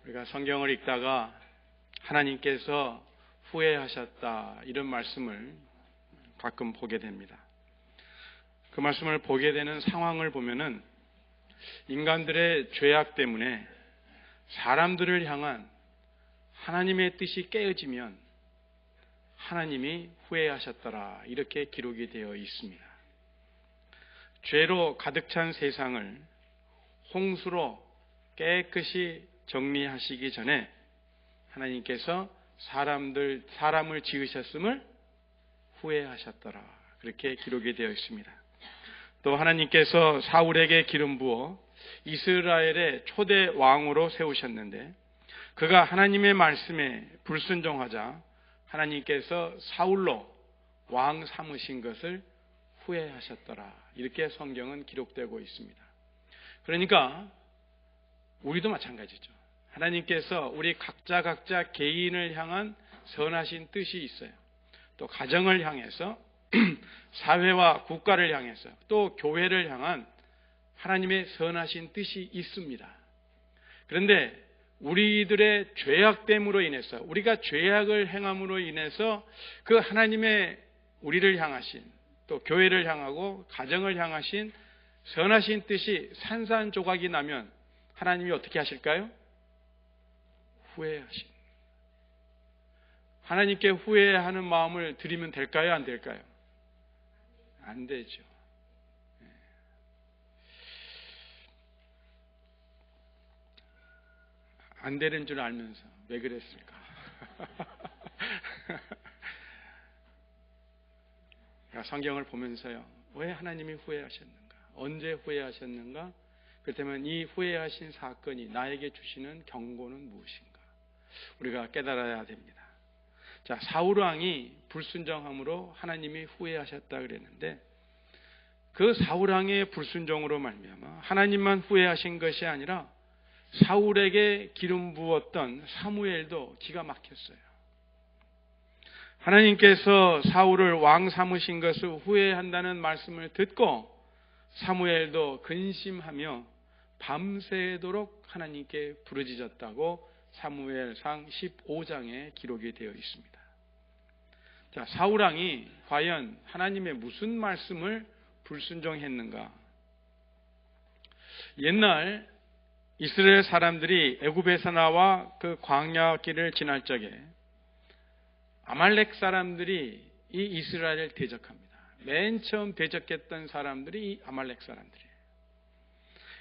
우리가 성경을 읽다가 하나님께서 후회하셨다 이런 말씀을 가끔 보게 됩니다. 그 말씀을 보게 되는 상황을 보면은 인간들의 죄악 때문에 사람들을 향한 하나님의 뜻이 깨어지면 하나님이 후회하셨더라 이렇게 기록이 되어 있습니다. 죄로 가득 찬 세상을 홍수로 깨끗이 정리하시기 전에 하나님께서 사람을 지으셨음을 후회하셨더라 그렇게 기록이 되어 있습니다. 또 하나님께서 사울에게 기름 부어 이스라엘의 초대 왕으로 세우셨는데 그가 하나님의 말씀에 불순종하자 하나님께서 사울로 왕 삼으신 것을 후회하셨더라 이렇게 성경은 기록되고 있습니다. 그러니까 우리도 마찬가지죠. 하나님께서 우리 각자 개인을 향한 선하신 뜻이 있어요. 또 가정을 향해서 사회와 국가를 향해서 또 교회를 향한 하나님의 선하신 뜻이 있습니다. 그런데 우리들의 죄악됨으로 인해서 우리가 죄악을 행함으로 인해서 그 하나님의 우리를 향하신 또 교회를 향하고 가정을 향하신 선하신 뜻이 산산조각이 나면 하나님이 어떻게 하실까요? 후회하신. 하나님께 후회하는 마음을 드리면 될까요? 안 될까요? 안 되죠. 안 되는 줄 알면서 왜 그랬을까? 성경을 보면서요. 왜 하나님이 후회하셨는가? 언제 후회하셨는가? 그렇다면 이 후회하신 사건이 나에게 주시는 경고는 무엇인가? 우리가 깨달아야 됩니다. 자, 사울 왕이 불순종함으로 하나님이 후회하셨다 그랬는데 그 사울 왕의 불순종으로 말미암아 하나님만 후회하신 것이 아니라 사울에게 기름 부었던 사무엘도 기가 막혔어요. 하나님께서 사울을 왕 삼으신 것을 후회한다는 말씀을 듣고 사무엘도 근심하며 밤새도록 하나님께 부르짖었다고 사무엘상 15장에 기록이 되어 있습니다. 자, 사울 왕이 과연 하나님의 무슨 말씀을 불순종했는가? 옛날 이스라엘 사람들이 애굽에서 나와 그 광야 길을 지날 적에 아말렉 사람들이 이 이스라엘을 대적합니다. 맨 처음 대적했던 사람들이 이 아말렉 사람들이에요.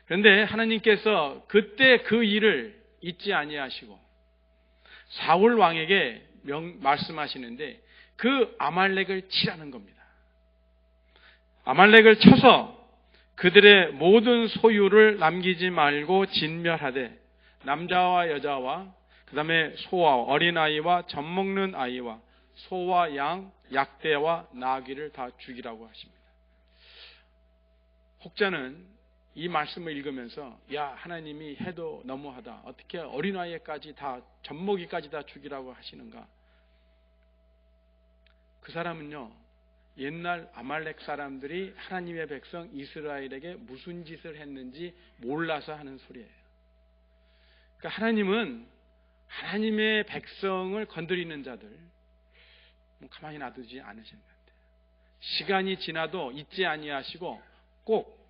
그런데 하나님께서 그때 그 일을 잊지 아니하시고 사울 왕에게 말씀하시는데 그 아말렉을 치라는 겁니다. 아말렉을 쳐서 그들의 모든 소유를 남기지 말고 진멸하되 남자와 여자와 그 다음에 소와 어린아이와 젖먹는 아이와 소와 양, 약대와 나귀를 다 죽이라고 하십니다. 혹자는 이 말씀을 읽으면서 야, 하나님이 해도 너무하다. 어떻게 어린아이까지 다 젖먹이까지 다 죽이라고 하시는가? 그 사람은요, 옛날 아말렉 사람들이 하나님의 백성 이스라엘에게 무슨 짓을 했는지 몰라서 하는 소리예요. 그러니까 하나님은 하나님의 백성을 건드리는 자들 가만히 놔두지 않으시는 것 같아요. 시간이 지나도 잊지 아니하시고 꼭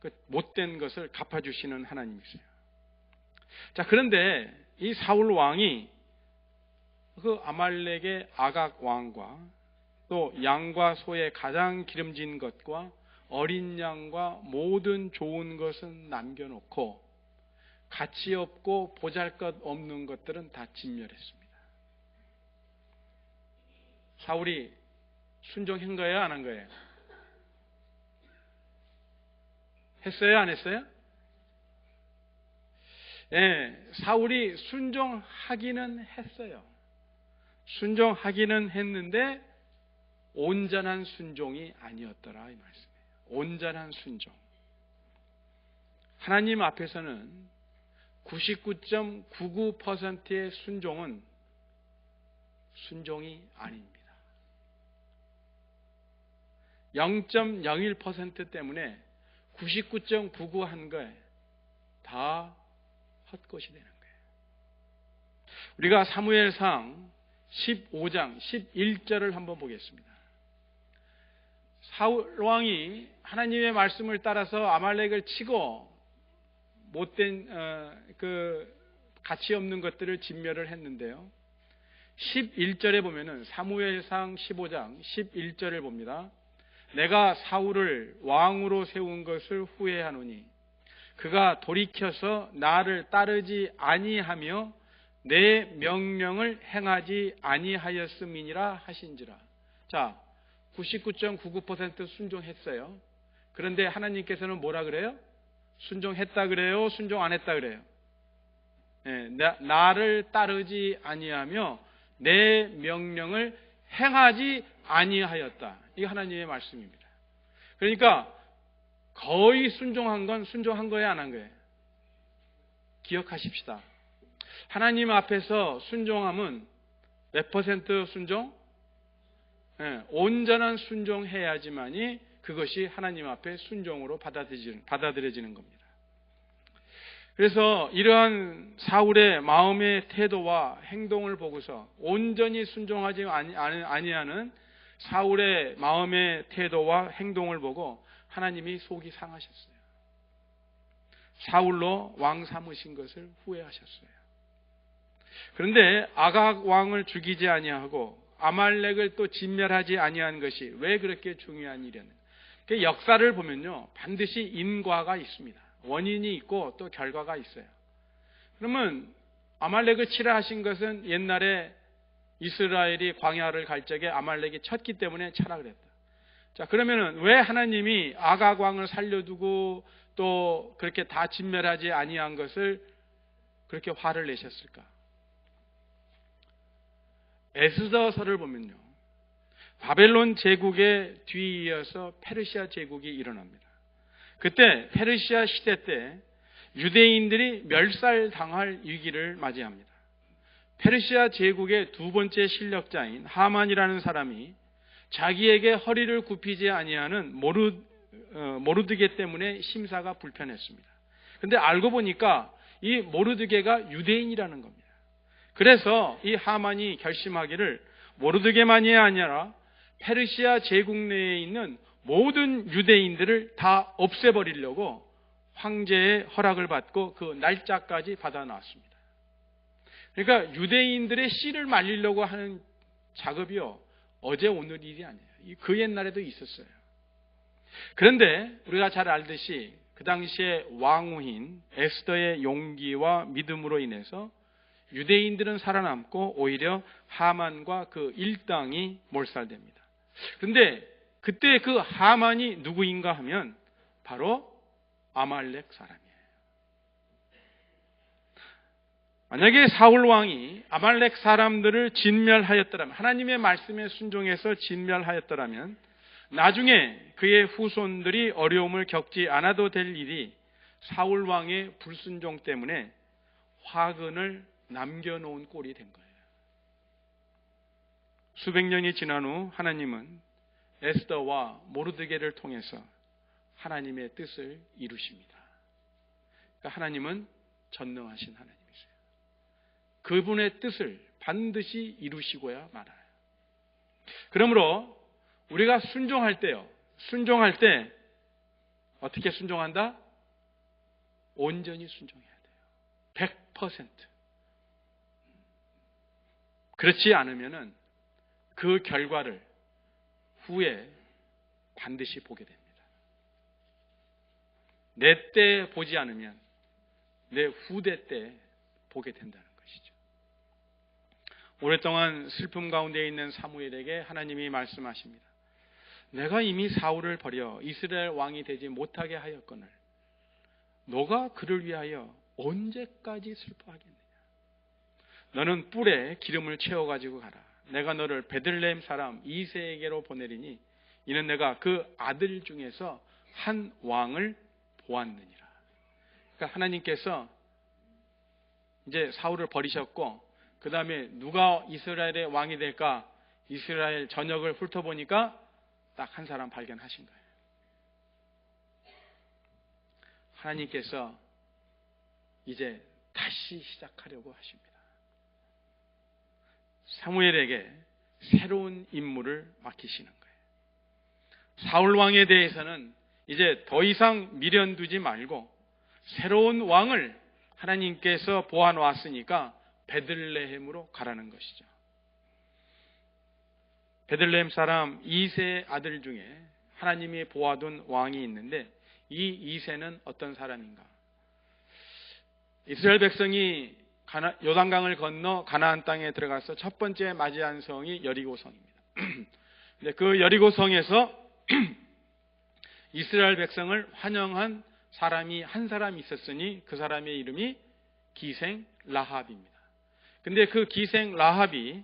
그 못된 것을 갚아주시는 하나님이세요. 자, 그런데 이 사울 왕이 그 아말렉의 아각 왕과 또 양과 소의 가장 기름진 것과 어린 양과 모든 좋은 것은 남겨놓고 가치 없고 보잘것 없는 것들은 다 진멸했습니다. 사울이 순종한 거예요? 안 한 거예요? 했어요? 안 했어요? 네, 사울이 순종하기는 했어요. 순종하기는 했는데 온전한 순종이 아니었더라 이 말씀이에요. 온전한 순종. 하나님 앞에서는 99.99%의 순종은 순종이 아닙니다. 0.01% 때문에 99.99 한 거에 다 헛것이 되는 거예요. 우리가 사무엘상 15장 11절을 한번 보겠습니다. 사울 왕이 하나님의 말씀을 따라서 아말렉을 치고 못된 가치 없는 것들을 진멸을 했는데요. 11절에 보면은 사무엘상 15장 11절을 봅니다. 내가 사울을 왕으로 세운 것을 후회하노니 그가 돌이켜서 나를 따르지 아니하며 내 명령을 행하지 아니하였음이니라 하신지라. 자, 99.99% 순종했어요. 그런데 하나님께서는 뭐라 그래요? 순종했다 그래요? 순종 안 했다 그래요? 네, 나를 따르지 아니하며 내 명령을 행하지 아니하였다. 이게 하나님의 말씀입니다. 그러니까 거의 순종한 건 순종한 거예요, 안 한 거예요? 기억하십시다. 하나님 앞에서 순종함은 몇 퍼센트 순종? 네, 온전한 순종해야지만이 그것이 하나님 앞에 순종으로 받아들여지는 겁니다. 그래서 이러한 사울의 마음의 태도와 행동을 보고서 온전히 순종하지 아니하는 사울의 마음의 태도와 행동을 보고 하나님이 속이 상하셨어요. 사울로 왕 삼으신 것을 후회하셨어요. 그런데 아각 왕을 죽이지 아니하고 아말렉을 또 진멸하지 아니한 것이 왜 그렇게 중요한 일이었는가? 그 역사를 보면요, 반드시 인과가 있습니다. 원인이 있고 또 결과가 있어요. 그러면 아말렉을 치라 하신 것은 옛날에 이스라엘이 광야를 갈 적에 아말렉이 쳤기 때문에 차라 그랬다. 자, 그러면은 왜 하나님이 아각 왕을 살려두고 또 그렇게 다 진멸하지 아니한 것을 그렇게 화를 내셨을까? 에스더서를 보면요, 바벨론 제국의 뒤이어서 페르시아 제국이 일어납니다. 그때 페르시아 시대 때 유대인들이 멸살당할 위기를 맞이합니다. 페르시아 제국의 두 번째 실력자인 하만이라는 사람이 자기에게 허리를 굽히지 아니하는 모르드게 때문에 심사가 불편했습니다. 그런데 알고 보니까 이 모르드게가 유대인이라는 겁니다. 그래서 이 하만이 결심하기를 모르드게만이 아니라 페르시아 제국 내에 있는 모든 유대인들을 다 없애버리려고 황제의 허락을 받고 그 날짜까지 받아놨습니다. 그러니까 유대인들의 씨를 말리려고 하는 작업이요, 어제 오늘 일이 아니에요. 그 옛날에도 있었어요. 그런데 우리가 잘 알듯이 그 당시에 왕후인 에스더의 용기와 믿음으로 인해서 유대인들은 살아남고 오히려 하만과 그 일당이 몰살됩니다. 그런데 그때 그 하만이 누구인가 하면 바로 아말렉 사람이에요. 만약에 사울 왕이 아말렉 사람들을 진멸하였더라면, 하나님의 말씀에 순종해서 진멸하였더라면 나중에 그의 후손들이 어려움을 겪지 않아도 될 일이 사울 왕의 불순종 때문에 화근을 남겨놓은 꼴이 된 거예요. 수백 년이 지난 후 하나님은 에스더와 모르드게를 통해서 하나님의 뜻을 이루십니다. 그러니까 하나님은 전능하신 하나님이세요. 그분의 뜻을 반드시 이루시고야 말아요. 그러므로 우리가 순종할 때요, 순종할 때 어떻게 순종한다? 온전히 순종해야 돼요. 100%. 그렇지 않으면은 그 결과를 후에 반드시 보게 됩니다. 내 때 보지 않으면 내 후대 때 보게 된다는 것이죠. 오랫동안 슬픔 가운데 있는 사무엘에게 하나님이 말씀하십니다. 내가 이미 사울을 버려 이스라엘 왕이 되지 못하게 하였거늘 너가 그를 위하여 언제까지 슬퍼하겠느냐? 너는 뿔에 기름을 채워가지고 가라. 내가 너를 베들레헴 사람 이새에게로 보내리니 이는 내가 그 아들 중에서 한 왕을 보았느니라. 그러니까 하나님께서 이제 사울을 버리셨고 그 다음에 누가 이스라엘의 왕이 될까? 이스라엘 전역을 훑어보니까 딱 한 사람 발견하신 거예요. 하나님께서 이제 다시 시작하려고 하십니다. 사무엘에게 새로운 임무를 맡기시는 거예요. 사울 왕에 대해서는 이제 더 이상 미련 두지 말고 새로운 왕을 하나님께서 보아놓았으니까 베들레헴으로 가라는 것이죠. 베들레헴 사람 이세의 아들 중에 하나님이 보아둔 왕이 있는데 이 이세는 어떤 사람인가? 이스라엘 백성이 요단강을 건너 가나안 땅에 들어가서 첫 번째 맞이한 성이 여리고성입니다. 근데 그 여리고성에서 이스라엘 백성을 환영한 사람이 한 사람 있었으니 그 사람의 이름이 기생 라합입니다. 근데 그 기생 라합이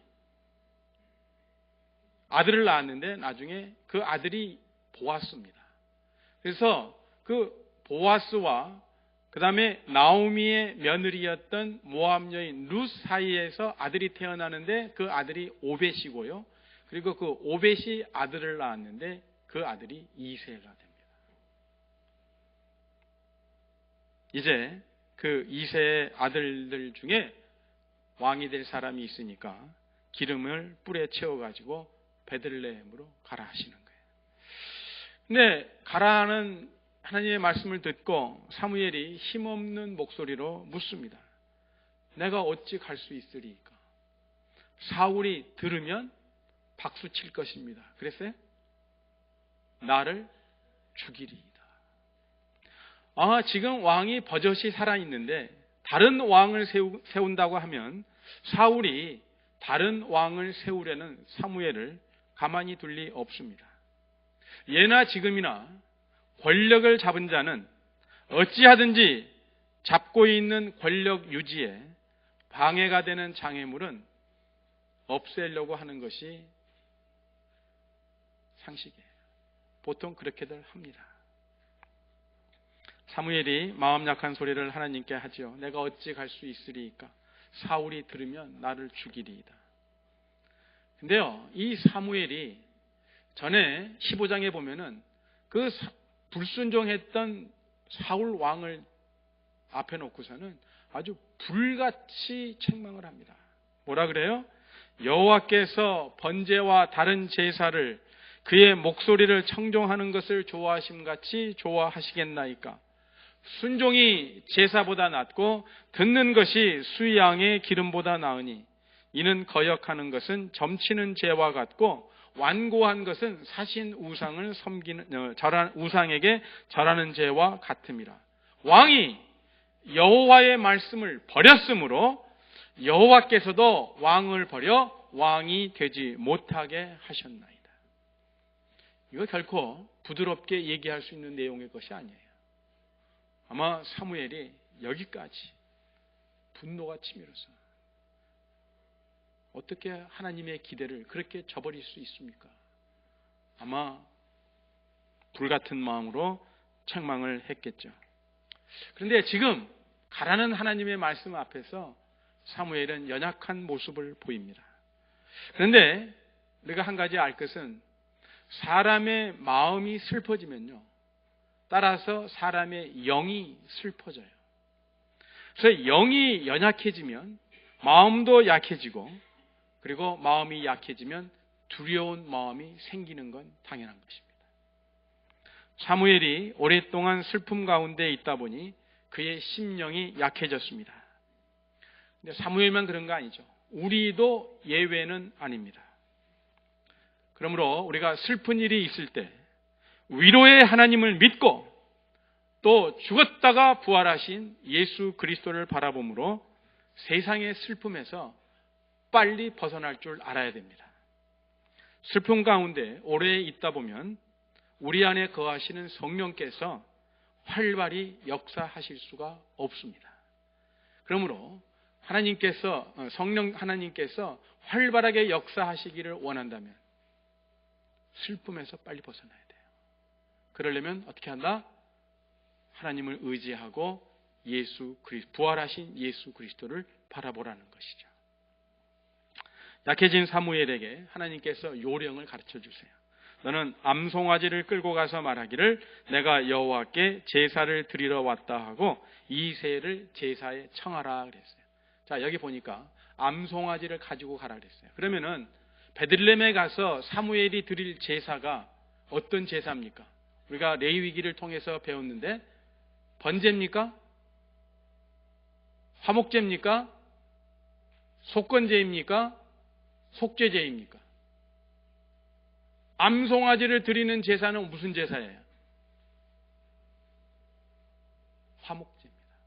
아들을 낳았는데 나중에 그 아들이 보아스입니다. 그래서 그 보아스와 그 다음에 나오미의 며느리였던 모압 여인 룻 사이에서 아들이 태어나는데 그 아들이 오벳이고요. 그리고 그 오벳이 아들을 낳았는데 그 아들이 이세가 됩니다. 이제 그 이세의 아들들 중에 왕이 될 사람이 있으니까 기름을 뿔에 채워가지고 베들레헴으로 가라 하시는 거예요. 근데 가라는 하나님의 말씀을 듣고 사무엘이 힘없는 목소리로 묻습니다. 내가 어찌 갈 수 있으리까? 사울이 들으면 박수 칠 것입니다. 그랬어요? 나를 죽이리이다. 지금 왕이 버젓이 살아있는데 다른 왕을 세운다고 하면 사울이 다른 왕을 세우려는 사무엘을 가만히 둘 리 없습니다. 예나 지금이나 권력을 잡은 자는 어찌하든지 잡고 있는 권력 유지에 방해가 되는 장애물은 없애려고 하는 것이 상식이에요. 보통 그렇게들 합니다. 사무엘이 마음 약한 소리를 하나님께 하지요. 내가 어찌 갈 수 있으리까? 사울이 들으면 나를 죽이리이다. 근데요, 이 사무엘이 전에 15장에 보면은 그 불순종했던 사울 왕을 앞에 놓고서는 아주 불같이 책망을 합니다. 뭐라 그래요? 여호와께서 번제와 다른 제사를 그의 목소리를 청종하는 것을 좋아하심같이 좋아하시겠나이까? 순종이 제사보다 낫고 듣는 것이 수양의 기름보다 나으니 이는 거역하는 것은 점치는 죄와 같고 완고한 것은 사신 우상을 섬기는 우상에게 절하는 죄와 같음이라. 왕이 여호와의 말씀을 버렸으므로 여호와께서도 왕을 버려 왕이 되지 못하게 하셨나이다. 이거 결코 부드럽게 얘기할 수 있는 내용의 것이 아니에요. 아마 사무엘이 여기까지 분노가 치밀어서 어떻게 하나님의 기대를 그렇게 저버릴 수 있습니까? 아마 불같은 마음으로 책망을 했겠죠. 그런데 지금 가라는 하나님의 말씀 앞에서 사무엘은 연약한 모습을 보입니다. 그런데 우리가 한 가지 알 것은 사람의 마음이 슬퍼지면요, 따라서 사람의 영이 슬퍼져요. 그래서 영이 연약해지면 마음도 약해지고, 그리고 마음이 약해지면 두려운 마음이 생기는 건 당연한 것입니다. 사무엘이 오랫동안 슬픔 가운데 있다 보니 그의 심령이 약해졌습니다. 근데 사무엘만 그런 거 아니죠. 우리도 예외는 아닙니다. 그러므로 우리가 슬픈 일이 있을 때 위로의 하나님을 믿고 또 죽었다가 부활하신 예수 그리스도를 바라봄으로 세상의 슬픔에서 빨리 벗어날 줄 알아야 됩니다. 슬픔 가운데 오래 있다 보면 우리 안에 거하시는 성령께서 활발히 역사하실 수가 없습니다. 그러므로 하나님께서 활발하게 역사하시기를 원한다면 슬픔에서 빨리 벗어나야 돼요. 그러려면 어떻게 한다? 하나님을 의지하고 부활하신 예수 그리스도를 바라보라는 것이죠. 약해진 사무엘에게 하나님께서 요령을 가르쳐 주세요. 너는 암송아지를 끌고 가서 말하기를 내가 여호와께 제사를 드리러 왔다 하고 이새를 제사에 청하라 그랬어요. 자, 여기 보니까 암송아지를 가지고 가라 그랬어요. 그러면은 베들레헴에 가서 사무엘이 드릴 제사가 어떤 제사입니까? 우리가 레위기를 통해서 배웠는데 번제입니까? 화목제입니까? 속건제입니까? 속죄제입니까? 암송아지를 드리는 제사는 무슨 제사예요? 화목제입니다.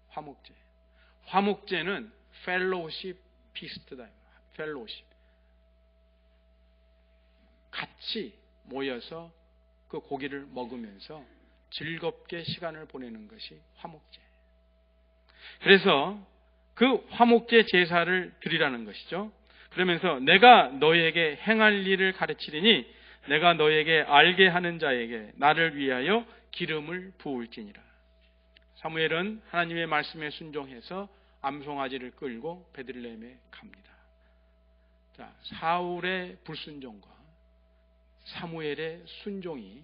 화목제. 화목제는 펠로우십 피스트다. 펠로우십. 같이 모여서 그 고기를 먹으면서 즐겁게 시간을 보내는 것이 화목제. 그래서 그 화목제 제사를 드리라는 것이죠. 그러면서 내가 너에게 행할 일을 가르치리니 내가 너에게 알게 하는 자에게 나를 위하여 기름을 부을지니라. 사무엘은 하나님의 말씀에 순종해서 암송아지를 끌고 베들레헴에 갑니다. 자, 사울의 불순종과 사무엘의 순종이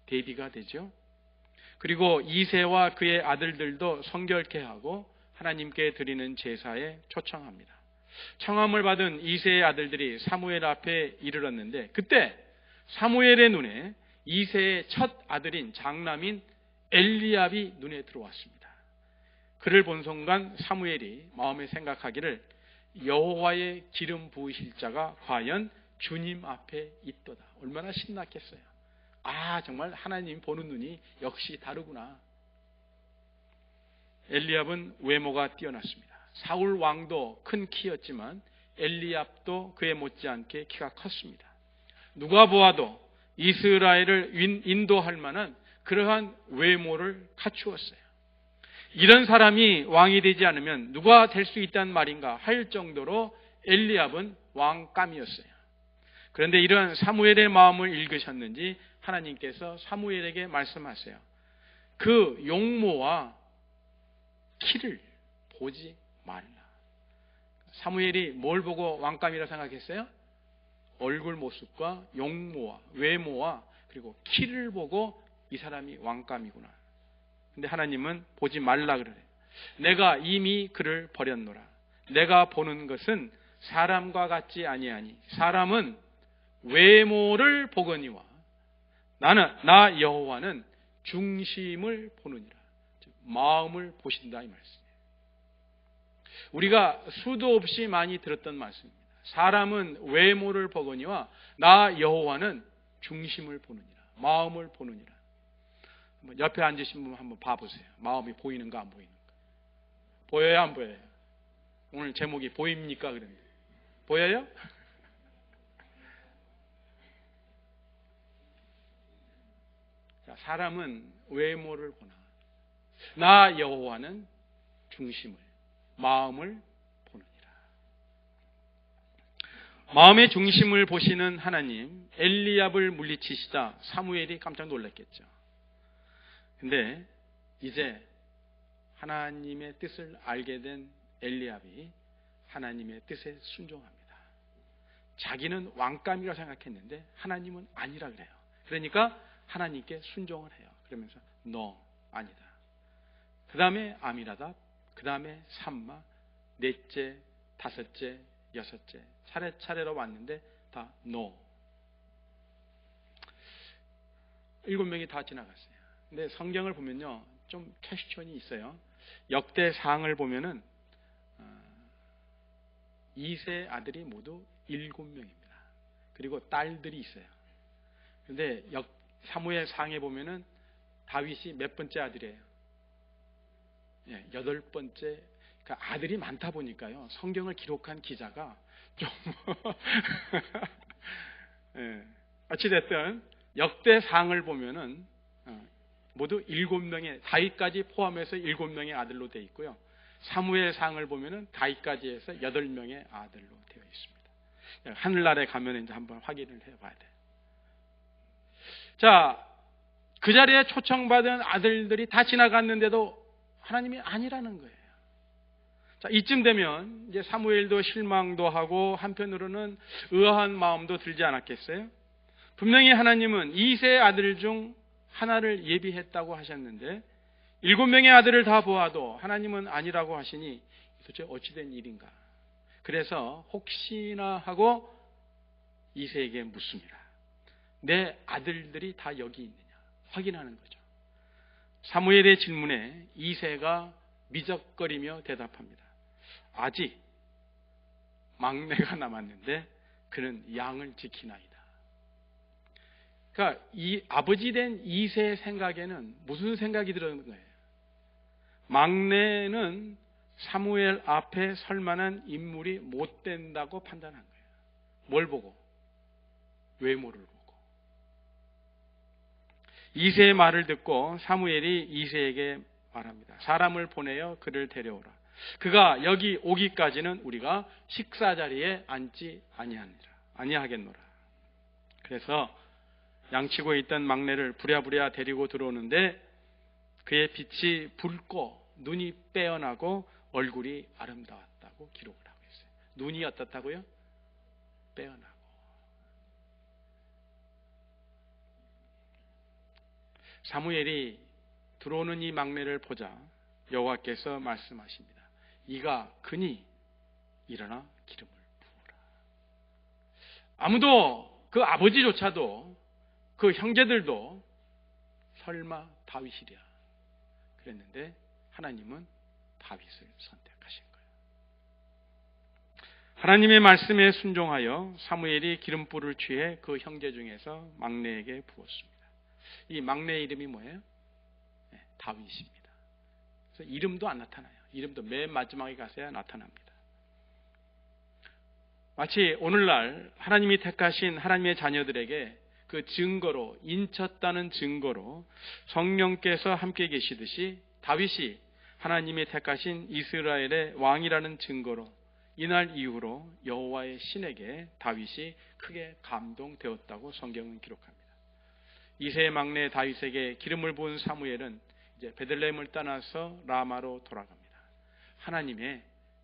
대비가 되죠. 그리고 이새와 그의 아들들도 성결케 하고 하나님께 드리는 제사에 초청합니다. 청함을 받은 이새의 아들들이 사무엘 앞에 이르렀는데 그때 사무엘의 눈에 이새의 첫 아들인 장남인 엘리압이 눈에 들어왔습니다. 그를 본 순간 사무엘이 마음에 생각하기를 여호와의 기름 부으실 자가 과연 주님 앞에 있도다. 얼마나 신났겠어요. 아, 정말 하나님 보는 눈이 역시 다르구나. 엘리압은 외모가 뛰어났습니다. 사울 왕도 큰 키였지만 엘리압도 그에 못지않게 키가 컸습니다. 누가 보아도 이스라엘을 인도할 만한 그러한 외모를 갖추었어요. 이런 사람이 왕이 되지 않으면 누가 될 수 있다는 말인가 할 정도로 엘리압은 왕감이었어요. 그런데 이러한 사무엘의 마음을 읽으셨는지 하나님께서 사무엘에게 말씀하세요. 그 용모와 키를 보지 말라. 사무엘이 뭘 보고 왕감이라 생각했어요? 얼굴 모습과 용모와 외모와 그리고 키를 보고 이 사람이 왕감이구나. 근데 하나님은 보지 말라 그래요. 내가 이미 그를 버렸노라. 내가 보는 것은 사람과 같지 아니하니 사람은 외모를 보거니와 나 여호와는 중심을 보느니라. 마음을 보신다 이 말씀이에요. 우리가 수도 없이 많이 들었던 말씀입니다. 사람은 외모를 보거니와 나 여호와는 중심을 보느니라. 마음을 보느니라. 옆에 앉으신 분 한번 봐보세요. 마음이 보이는가 안 보이는가. 보여요 안 보여요? 오늘 제목이 보입니까? 그런데 보여요? 자, 사람은 외모를 보나 나 여호와는 중심을 마음을 보느니라. 마음의 중심을 보시는 하나님 엘리압을 물리치시다 사무엘이 깜짝 놀랐겠죠. 근데 이제 하나님의 뜻을 알게 된 엘리압이 하나님의 뜻에 순종합니다. 자기는 왕감이라고 생각했는데 하나님은 아니라 그래요. 그러니까 하나님께 순종을 해요. 그러면서 너 아니다. 그 다음에 아미나답, 그 다음에 삼마, 넷째, 다섯째, 여섯째 차례차례로 왔는데 다 너. 7명이 다 지나갔어요. 근데 성경을 보면요 좀 퀘스천이 있어요. 역대상을 보면은 이세 아들이 모두 7명입니다. 그리고 딸들이 있어요. 그런데 사무엘 상에 보면은 다윗이 몇 번째 아들이에요? 8번째. 그러니까 아들이 많다 보니까요 성경을 기록한 기자가 좀 어찌됐든 역대상을 보면은 모두 7명의 다윗까지 포함해서 7명의 아들로 되어 있고요. 사무엘상을 보면은 다윗까지 해서 8명의 아들로 되어 있습니다. 하늘나라에 가면 이제 한번 확인을 해봐야 돼요. 자, 그 자리에 초청받은 아들들이 다 지나갔는데도 하나님이 아니라는 거예요. 자, 이쯤 되면 이제 사무엘도 실망도 하고 한편으로는 의아한 마음도 들지 않았겠어요? 분명히 하나님은 이세 아들 중 하나를 예비했다고 하셨는데 7명의 아들을 다 보아도 하나님은 아니라고 하시니 도대체 어찌된 일인가? 그래서 혹시나 하고 이새에게 묻습니다. 내 아들들이 다 여기 있느냐? 확인하는 거죠. 사무엘의 질문에 이새가 미적거리며 대답합니다. 아직 막내가 남았는데 그는 양을 지키나이다. 그러니까 이 아버지 된 이새의 생각에는 무슨 생각이 들었는 거예요? 막내는 사무엘 앞에 설 만한 인물이 못 된다고 판단한 거예요. 뭘 보고? 외모를 보고. 이새의 말을 듣고 사무엘이 이새에게 말합니다. 사람을 보내어 그를 데려오라. 그가 여기 오기까지는 우리가 식사 자리에 앉지 아니하겠노라. 그래서 양치고 있던 막내를 부랴부랴 데리고 들어오는데 그의 빛이 붉고 눈이 빼어나고 얼굴이 아름다웠다고 기록을 하고 있어요. 눈이 어떻다고요? 빼어나고. 사무엘이 들어오는 이 막내를 보자 여호와께서 말씀하십니다. 이가 크니 일어나 기름을 부으라. 아무도 그 아버지조차도 그 형제들도 설마 다윗이랴 그랬는데 하나님은 다윗을 선택하신 거예요. 하나님의 말씀에 순종하여 사무엘이 기름불을 취해 그 형제 중에서 막내에게 부었습니다. 이 막내의 이름이 뭐예요? 네, 다윗입니다. 그래서 이름도 안 나타나요. 이름도 맨 마지막에 가서야 나타납니다. 마치 오늘날 하나님이 택하신 하나님의 자녀들에게 그 증거로, 인쳤다는 증거로 성령께서 함께 계시듯이 다윗이 하나님이 택하신 이스라엘의 왕이라는 증거로 이날 이후로 여호와의 신에게 다윗이 크게 감동되었다고 성경은 기록합니다. 이새의 막내 다윗에게 기름을 부은 사무엘은 이제 베들레헴을 떠나서 라마로 돌아갑니다. 하나님의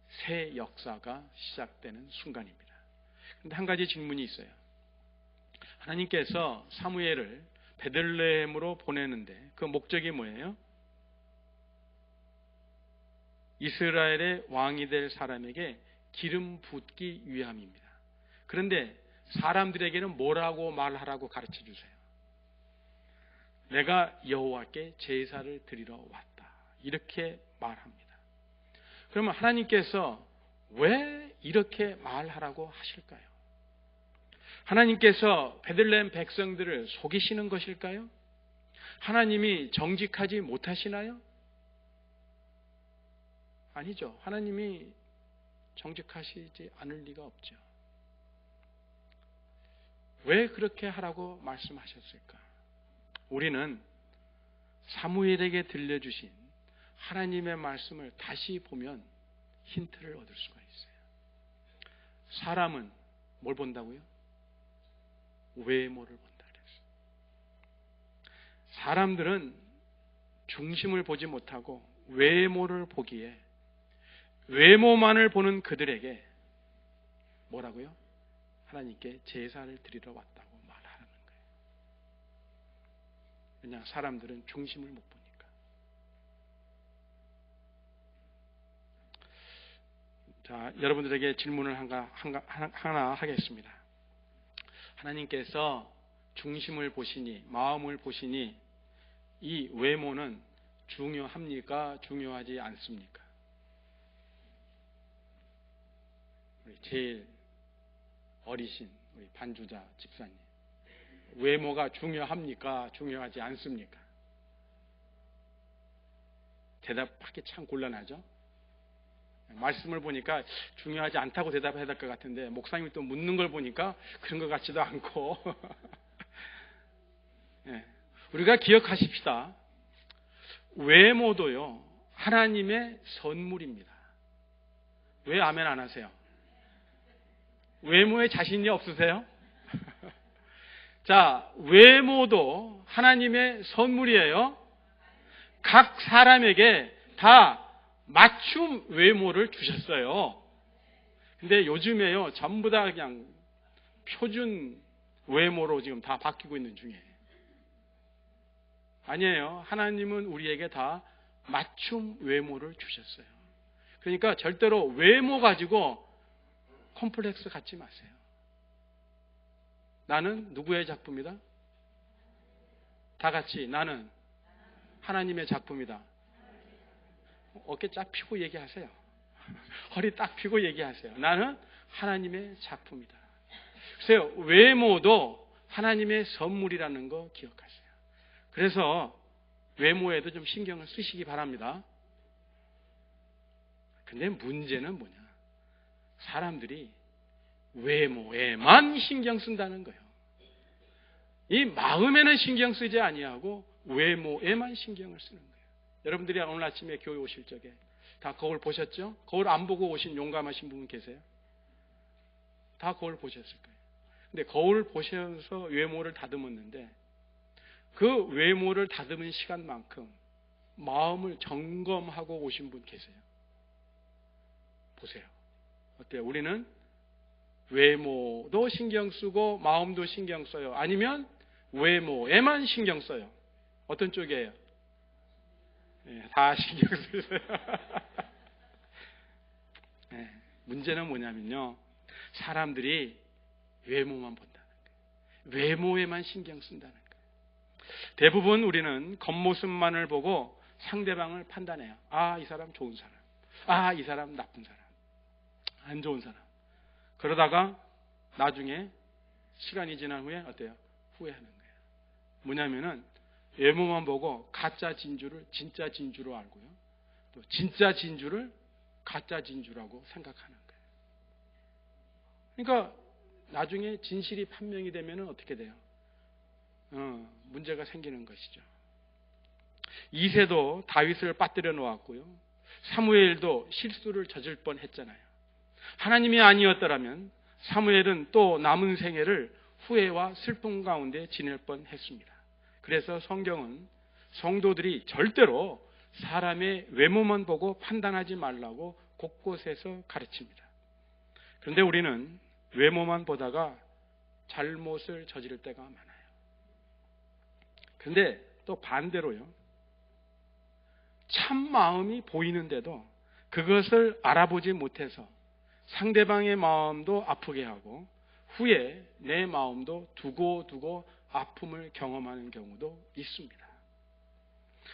새 역사가 시작되는 순간입니다. 그런데 한 가지 질문이 있어요. 하나님께서 사무엘을 베들레헴으로 보내는데 그 목적이 뭐예요? 이스라엘의 왕이 될 사람에게 기름 붓기 위함입니다. 그런데 사람들에게는 뭐라고 말하라고 가르쳐 주세요. 내가 여호와께 제사를 드리러 왔다. 이렇게 말합니다. 그러면 하나님께서 왜 이렇게 말하라고 하실까요? 하나님께서 베들레헴 백성들을 속이시는 것일까요? 하나님이 정직하지 못하시나요? 아니죠. 하나님이 정직하시지 않을 리가 없죠. 왜 그렇게 하라고 말씀하셨을까? 우리는 사무엘에게 들려주신 하나님의 말씀을 다시 보면 힌트를 얻을 수가 있어요. 사람은 뭘 본다고요? 외모를 본다 그랬어요. 사람들은 중심을 보지 못하고 외모를 보기에 외모만을 보는 그들에게 뭐라고요? 하나님께 제사를 드리러 왔다고 말하는 거예요. 왜냐? 사람들은 중심을 못 보니까. 자, 여러분들에게 질문을 하나 하겠습니다. 하나님께서 중심을 보시니, 마음을 보시니 이 외모는 중요합니까? 중요하지 않습니까? 우리 제일 어리신 우리 반주자 집사님, 외모가 중요합니까? 중요하지 않습니까? 대답하기 참 곤란하죠? 말씀을 보니까 중요하지 않다고 대답해야 될 것 같은데 목사님이 또 묻는 걸 보니까 그런 것 같지도 않고 네. 우리가 기억하십시다. 외모도요 하나님의 선물입니다. 왜 아멘 안 하세요? 외모에 자신이 없으세요? 자, 외모도 하나님의 선물이에요. 각 사람에게 다 맞춤 외모를 주셨어요. 근데 요즘에요, 전부 다 그냥 표준 외모로 지금 다 바뀌고 있는 중이에요. 아니에요. 하나님은 우리에게 다 맞춤 외모를 주셨어요. 그러니까 절대로 외모 가지고 콤플렉스 갖지 마세요. 나는 누구의 작품이다? 다 같이 나는 하나님의 작품이다. 어깨 쫙 펴고 얘기하세요. 허리 딱 펴고 얘기하세요. 나는 하나님의 작품이다. 글쎄요, 외모도 하나님의 선물이라는 거 기억하세요. 그래서 외모에도 좀 신경을 쓰시기 바랍니다. 근데 문제는 뭐냐? 사람들이 외모에만 신경 쓴다는 거예요. 이 마음에는 신경 쓰지 아니하고 외모에만 신경을 쓰는 거예요. 여러분들이 오늘 아침에 교회 오실 적에 다 거울 보셨죠? 거울 안 보고 오신 용감하신 분 계세요? 다 거울 보셨을 거예요. 근데 거울 보시면서 외모를 다듬었는데 그 외모를 다듬은 시간만큼 마음을 점검하고 오신 분 계세요? 보세요. 어때요? 우리는 외모도 신경 쓰고 마음도 신경 써요. 아니면 외모에만 신경 써요. 어떤 쪽이에요? 네, 다 신경 쓰세요. 네, 문제는 뭐냐면요. 사람들이 외모만 본다는 거예요. 외모에만 신경 쓴다는 거예요. 대부분 우리는 겉모습만을 보고 상대방을 판단해요. 아, 이 사람 좋은 사람. 아, 이 사람 나쁜 사람. 안 좋은 사람. 그러다가 나중에 시간이 지난 후에 어때요? 후회하는 거예요. 뭐냐면은 외모만 보고 가짜 진주를 진짜 진주로 알고요. 또 진짜 진주를 가짜 진주라고 생각하는 거예요. 그러니까 나중에 진실이 판명이 되면 어떻게 돼요? 문제가 생기는 것이죠. 이새도 다윗을 빠뜨려 놓았고요. 사무엘도 실수를 저질 뻔했잖아요. 하나님이 아니었더라면 사무엘은 또 남은 생애를 후회와 슬픔 가운데 지낼 뻔했습니다. 그래서 성경은 성도들이 절대로 사람의 외모만 보고 판단하지 말라고 곳곳에서 가르칩니다. 그런데 우리는 외모만 보다가 잘못을 저지를 때가 많아요. 그런데 또 반대로요. 참 마음이 보이는데도 그것을 알아보지 못해서 상대방의 마음도 아프게 하고 후에 내 마음도 두고 아픔을 경험하는 경우도 있습니다.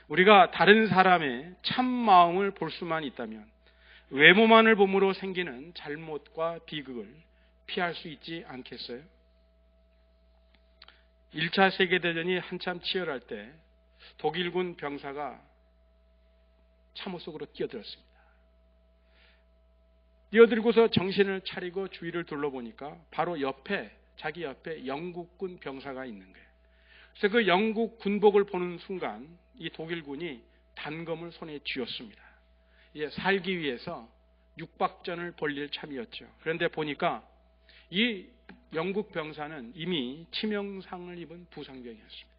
우리가 다른 사람의 참 마음을 볼 수만 있다면 외모만을 봄으로 생기는 잘못과 비극을 피할 수 있지 않겠어요? 1차 세계대전이 한참 치열할 때 독일군 병사가 참호 속으로 뛰어들었습니다. 뛰어들고서 정신을 차리고 주위를 둘러보니까 바로 자기 옆에 영국군 병사가 있는 거예요. 그래서 그 영국 군복을 보는 순간 이 독일군이 단검을 손에 쥐었습니다. 이제 살기 위해서 육박전을 벌릴 참이었죠. 그런데 보니까 이 영국 병사는 이미 치명상을 입은 부상병이었습니다.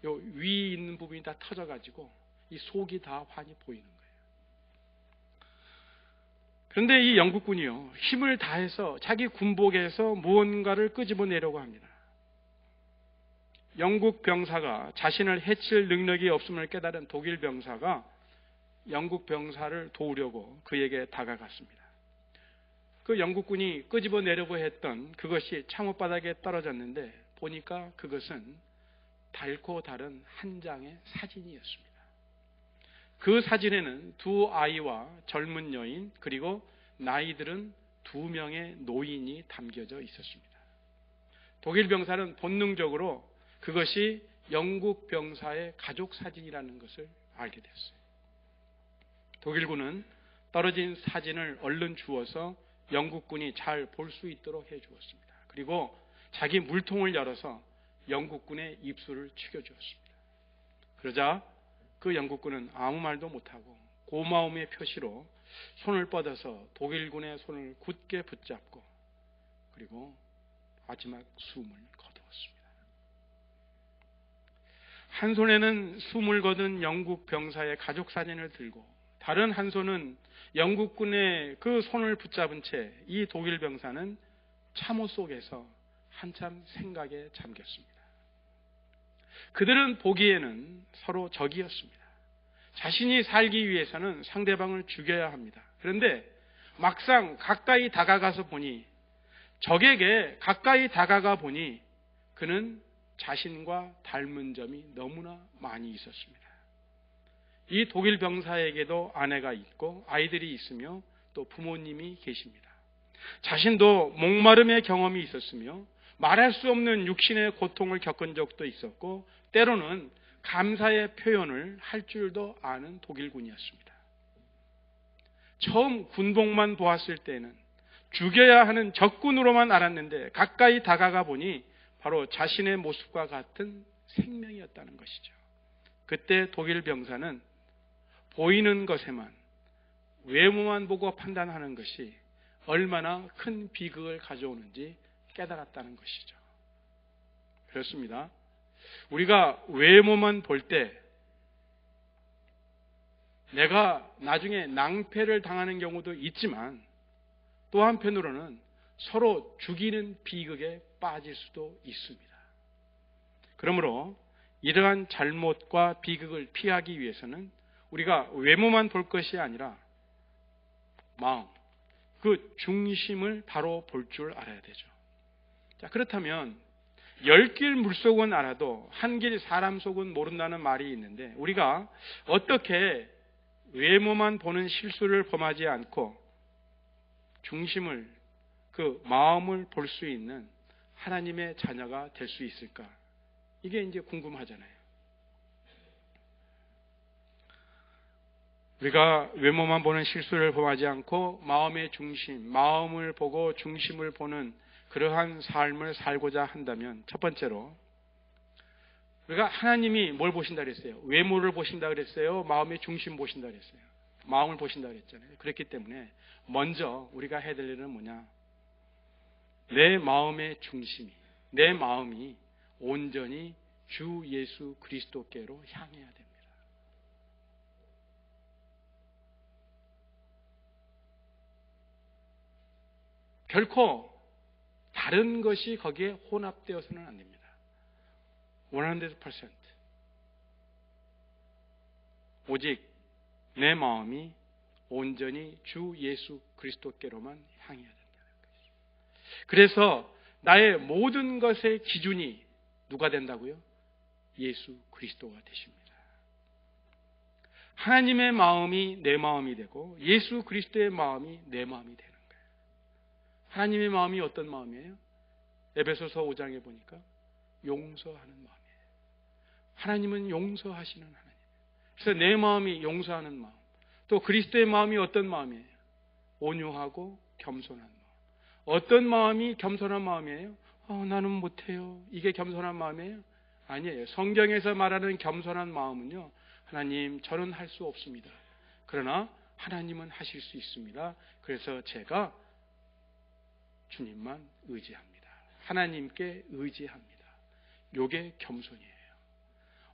요 위 있는 부분이 다 터져가지고 이 속이 다 환히 보이는 거예요. 그런데 이 영국군이요, 힘을 다해서 자기 군복에서 무언가를 끄집어내려고 합니다. 영국 병사가 자신을 해칠 능력이 없음을 깨달은 독일 병사가 영국 병사를 도우려고 그에게 다가갔습니다. 그 영국군이 끄집어내려고 했던 그것이 창호바닥에 떨어졌는데 보니까 그것은 닳고 다른 한 장의 사진이었습니다. 그 사진에는 두 아이와 젊은 여인 그리고 나이 들은 2명의 노인이 담겨져 있었습니다. 독일 병사는 본능적으로 그것이 영국 병사의 가족 사진이라는 것을 알게 됐어요. 독일군은 떨어진 사진을 얼른 주워서 영국군이 잘 볼 수 있도록 해주었습니다. 그리고 자기 물통을 열어서 영국군의 입술을 죽여주었습니다. 그러자 그 영국군은 아무 말도 못하고 고마움의 표시로 손을 뻗어서 독일군의 손을 굳게 붙잡고 그리고 마지막 숨을 거두었습니다. 한 손에는 숨을 거둔 영국 병사의 가족 사진을 들고 다른 한 손은 영국군의 그 손을 붙잡은 채 이 독일 병사는 참호 속에서 한참 생각에 잠겼습니다. 그들은 보기에는 서로 적이었습니다. 자신이 살기 위해서는 상대방을 죽여야 합니다. 그런데 막상 가까이 다가가서 보니, 적에게 가까이 다가가 보니 그는 자신과 닮은 점이 너무나 많이 있었습니다. 이 독일 병사에게도 아내가 있고 아이들이 있으며 또 부모님이 계십니다. 자신도 목마름의 경험이 있었으며 말할 수 없는 육신의 고통을 겪은 적도 있었고 때로는 감사의 표현을 할 줄도 아는 독일군이었습니다. 처음 군복만 보았을 때는 죽여야 하는 적군으로만 알았는데 가까이 다가가 보니 바로 자신의 모습과 같은 생명이었다는 것이죠. 그때 독일 병사는 보이는 것에만, 외모만 보고 판단하는 것이 얼마나 큰 비극을 가져오는지 깨달았다는 것이죠. 그렇습니다. 우리가 외모만 볼 때 내가 나중에 낭패를 당하는 경우도 있지만 또 한편으로는 서로 죽이는 비극에 빠질 수도 있습니다. 그러므로 이러한 잘못과 비극을 피하기 위해서는 우리가 외모만 볼 것이 아니라 마음, 그 중심을 바로 볼 줄 알아야 되죠. 자, 그렇다면 10길 물속은 알아도 한 길 사람 속은 모른다는 말이 있는데 우리가 어떻게 외모만 보는 실수를 범하지 않고 중심을, 그 마음을 볼 수 있는 하나님의 자녀가 될 수 있을까? 이게 이제 궁금하잖아요. 우리가 외모만 보는 실수를 범하지 않고 마음의 중심, 마음을 보고 중심을 보는 그러한 삶을 살고자 한다면 첫 번째로 우리가 하나님이 뭘 보신다 그랬어요? 외모를 보신다 그랬어요? 마음의 중심 보신다 그랬어요? 마음을 보신다 그랬잖아요. 그렇기 때문에 먼저 우리가 해야 될 일은 뭐냐? 내 마음의 중심이, 내 마음이 온전히 주 예수 그리스도께로 향해야 됩니다. 결코 다른 것이 거기에 혼합되어서는 안 됩니다. 100%. 오직 내 마음이 온전히 주 예수 그리스도께로만 향해야 된다는 것이죠. 그래서 나의 모든 것의 기준이 누가 된다고요? 예수 그리스도가 되십니다. 하나님의 마음이 내 마음이 되고 예수 그리스도의 마음이 내 마음이 되는 거예요. 하나님의 마음이 어떤 마음이에요? 에베소서 5장에 보니까 용서하는 마음이에요. 하나님은 용서하시는 하나님. 그래서 내 마음이 용서하는 마음. 또 그리스도의 마음이 어떤 마음이에요? 온유하고 겸손한 마음. 어떤 마음이 겸손한 마음이에요? 나는 못해요. 이게 겸손한 마음이에요? 아니에요. 성경에서 말하는 겸손한 마음은요, 하나님, 저는 할 수 없습니다. 그러나 하나님은 하실 수 있습니다. 그래서 제가 주님만 의지합니다. 하나님께 의지합니다. 요게 겸손이에요.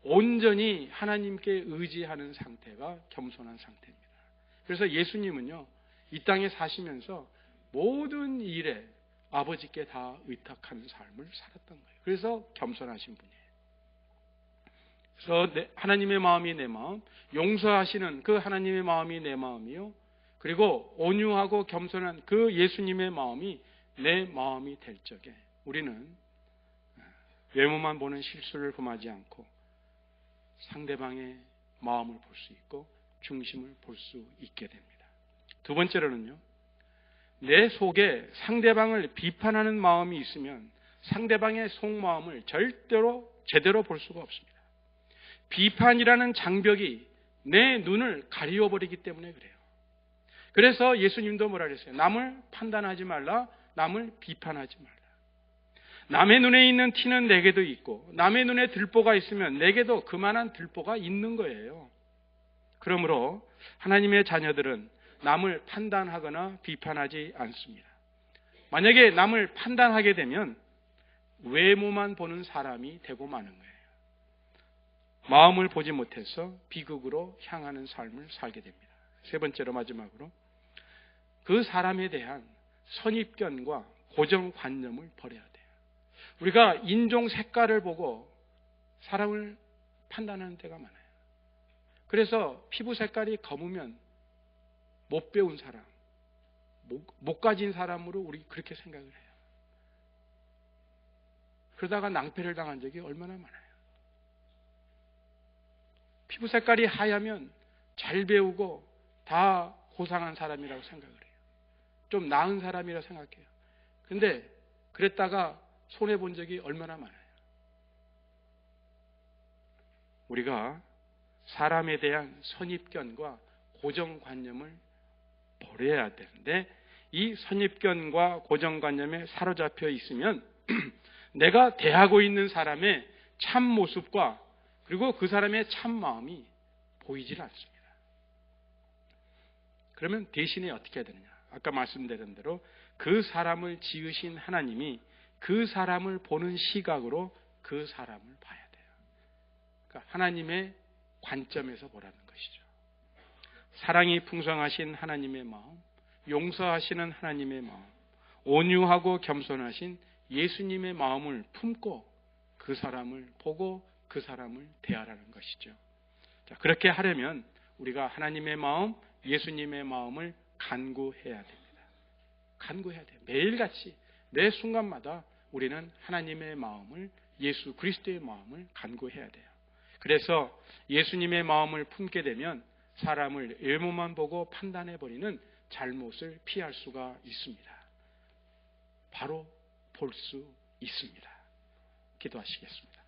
온전히 하나님께 의지하는 상태가 겸손한 상태입니다. 그래서 예수님은요, 이 땅에 사시면서 모든 일에 아버지께 다 의탁하는 삶을 살았던 거예요. 그래서 겸손하신 분이에요. 그래서 하나님의 마음이 내 마음, 용서하시는 그 하나님의 마음이 내 마음이요, 그리고 온유하고 겸손한 그 예수님의 마음이 내 마음이 될 적에 우리는 외모만 보는 실수를 범하지 않고 상대방의 마음을 볼 수 있고 중심을 볼 수 있게 됩니다. 두 번째로는요, 내 속에 상대방을 비판하는 마음이 있으면 상대방의 속마음을 절대로 제대로 볼 수가 없습니다. 비판이라는 장벽이 내 눈을 가리워버리기 때문에 그래요. 그래서 예수님도 뭐라 그랬어요? 남을 판단하지 말라, 남을 비판하지 말라. 남의 눈에 있는 티는 내게도 있고 남의 눈에 들보가 있으면 내게도 그만한 들보가 있는 거예요. 그러므로 하나님의 자녀들은 남을 판단하거나 비판하지 않습니다. 만약에 남을 판단하게 되면 외모만 보는 사람이 되고 마는 거예요. 마음을 보지 못해서 비극으로 향하는 삶을 살게 됩니다. 세 번째로 마지막으로 그 사람에 대한 선입견과 고정관념을 버려야 돼요. 우리가 인종 색깔을 보고 사람을 판단하는 때가 많아요. 그래서 피부 색깔이 검으면 못 배운 사람, 못 가진 사람으로 우리 그렇게 생각을 해요. 그러다가 낭패를 당한 적이 얼마나 많아요. 피부 색깔이 하얗면 잘 배우고 다 고상한 사람이라고 생각을 해요. 좀 나은 사람이라고 생각해요. 그런데 그랬다가 손해본 적이 얼마나 많아요. 우리가 사람에 대한 선입견과 고정관념을 버려야 되는데 이 선입견과 고정관념에 사로잡혀 있으면 내가 대하고 있는 사람의 참 모습과 그리고 그 사람의 참 마음이 보이질 않습니다. 그러면 대신에 어떻게 해야 되느냐? 아까 말씀드린 대로 그 사람을 지으신 하나님이 그 사람을 보는 시각으로 그 사람을 봐야 돼요. 그러니까 하나님의 관점에서 보라는 것이죠. 사랑이 풍성하신 하나님의 마음, 용서하시는 하나님의 마음, 온유하고 겸손하신 예수님의 마음을 품고 그 사람을 보고 그 사람을 대하라는 것이죠. 자, 그렇게 하려면 우리가 하나님의 마음, 예수님의 마음을 간구해야 됩니다. 간구해야 돼요. 매일같이 매 순간마다 우리는 하나님의 마음을, 예수 그리스도의 마음을 간구해야 돼요. 그래서 예수님의 마음을 품게 되면 사람을 외모만 보고 판단해버리는 잘못을 피할 수가 있습니다. 바로 볼 수 있습니다. 기도하시겠습니다.